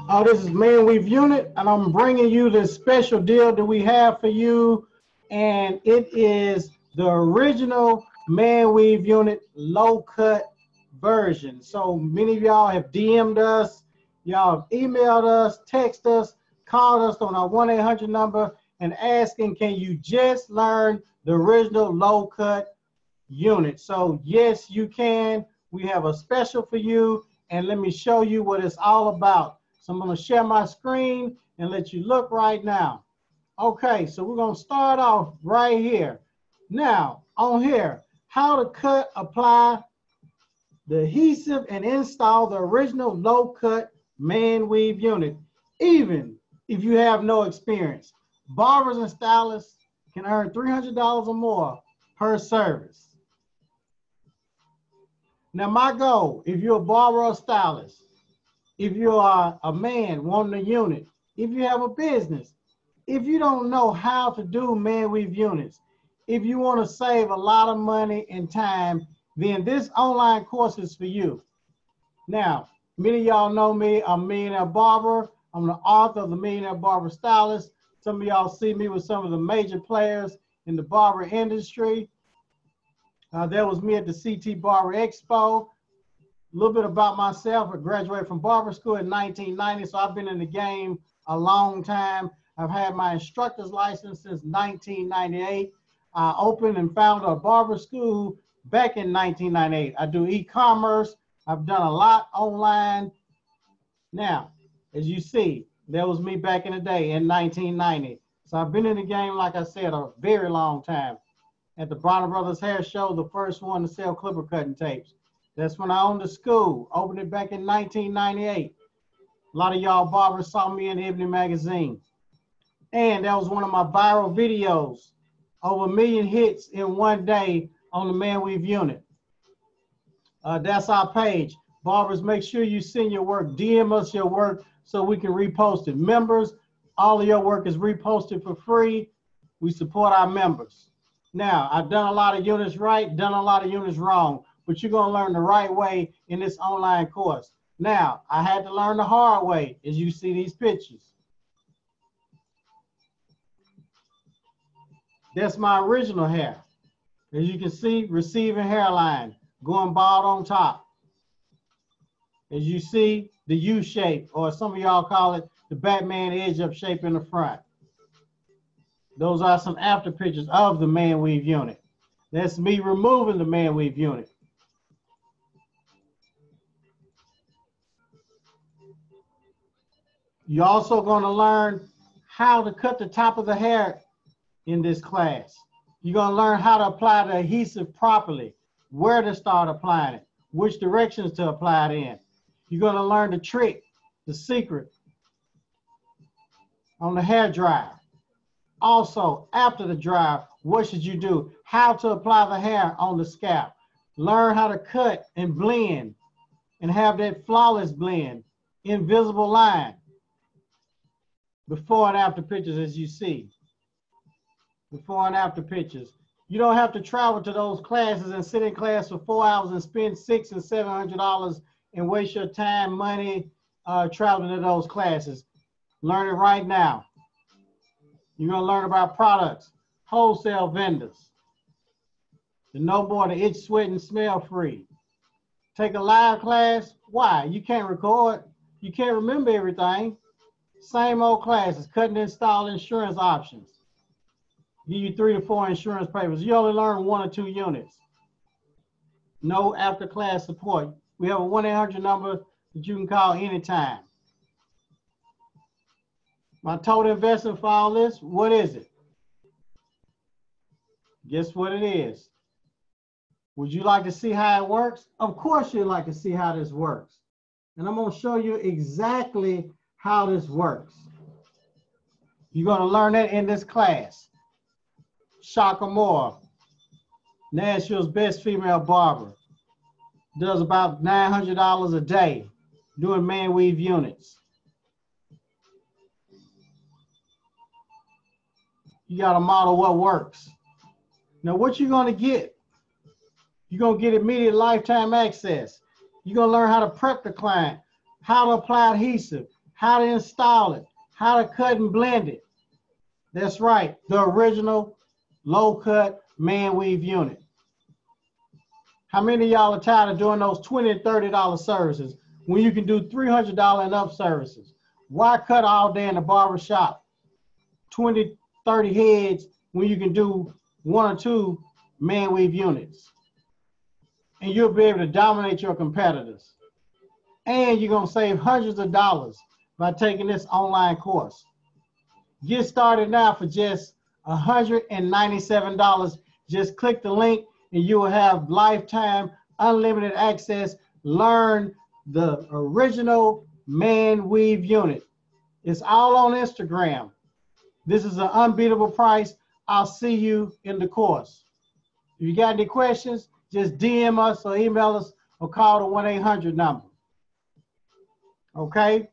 This is ManWeaveUnit, and I'm bringing you this special deal that we have for you, and it is the original ManWeaveUnit low cut version. So many of y'all have DM'd us, y'all have emailed us, texted us, called us on our 1-800 number and asking, can you just learn the original low cut unit? So yes, you can. We have a special for you, and let me show you what it's all about. So I'm going to share my screen and let you look right now. Okay, so we're going to start off right here. Now, on here, how to cut, apply the adhesive, and install the original low cut ManWeave unit, even if you have no experience. Barbers and stylists can earn $300 or more per service. Now, my goal, if you're a barber or stylist, if you are a man wanting a unit, if you have a business, if you don't know how to do ManWeave units, if you want to save a lot of money and time, then this online course is for you. Now, many of y'all know me. I'm a Millionaire Barber. I'm the author of the Millionaire Barber Stylist. Some of y'all see me with some of the major players in the barber industry. There was me at the CT Barber Expo. A little bit about myself. I graduated from barber school in 1990, so I've been in the game a long time. I've had my instructor's license since 1998. I opened and founded a barber school back in 1998. I do e-commerce. I've done a lot online. Now, as you see, that was me back in the day in 1990. So I've been in the game, like I said, a very long time. At the Bronner Brothers Hair Show, the first one to sell clipper cutting tapes. That's when I owned the school, opened it back in 1998. A lot of y'all barbers saw me in the Ebony magazine. And that was one of my viral videos. Over 1 million hits in one day on the ManWeave unit. That's our page. Barbers, make sure you send your work. DM us your work so we can repost it. Members, all of your work is reposted for free. We support our members. Now, I've done a lot of units right, done a lot of units wrong, but you're going to learn the right way in this online course. Now, I had to learn the hard way, as you see these pictures. That's my original hair. As you can see, receiving hairline, going bald on top. As you see, the U shape, or some of y'all call it the Batman edge up shape in the front. Those are some after pictures of the ManWeave unit. That's me removing the ManWeave unit. You're also going to learn how to cut the top of the hair in this class. You're going to learn how to apply the adhesive properly, where to start applying it, which directions to apply it in. You're going to learn the trick, the secret on the hair dryer. Also, after the dryer, what should you do? How to apply the hair on the scalp. Learn how to cut and blend and have that flawless blend, invisible line. Before and after pictures, as you see. Before and after pictures. You don't have to travel to those classes and sit in class for 4 hours and spend $600 and $700 and waste your time, money, traveling to those classes. Learn it right now. You're going to learn about products, wholesale vendors, the no more, the itch, sweat, and smell free. Take a live class. Why? You can't record. You can't remember everything. Same old classes, cut and install insurance options. Give you 3 to 4 insurance papers. You only learn 1 or 2 units. No after class support. We have a 1-800 number that you can call anytime. My total investment for all this, what is it? Guess what it is? Would you like to see how it works? Of course you'd like to see how this works. And I'm going to show you exactly how this works. You're going to learn that in this class. Shaka Moore, Nashville's best female barber, does about $900 a day doing ManWeave units. You got to model what works. Now, what you're going to get, you're going to get immediate lifetime access. You're going to learn how to prep the client, how to apply adhesive, how to install it, how to cut and blend it. That's right, the original Low Cut ManWeave unit. How many of y'all are tired of doing those $20 and $30 services when you can do $300 and up services? Why cut all day in the barber shop, 20, 30 heads, when you can do 1 or 2 ManWeave units? And you'll be able to dominate your competitors. And you're gonna save hundreds of dollars by taking this online course. Get started now for just $197. Just click the link and you will have lifetime unlimited access. Learn the original ManWeave unit. It's all on Instagram. This is an unbeatable price. I'll see you in the course. If you got any questions, just DM us or email us or call the 1-800 number. Okay?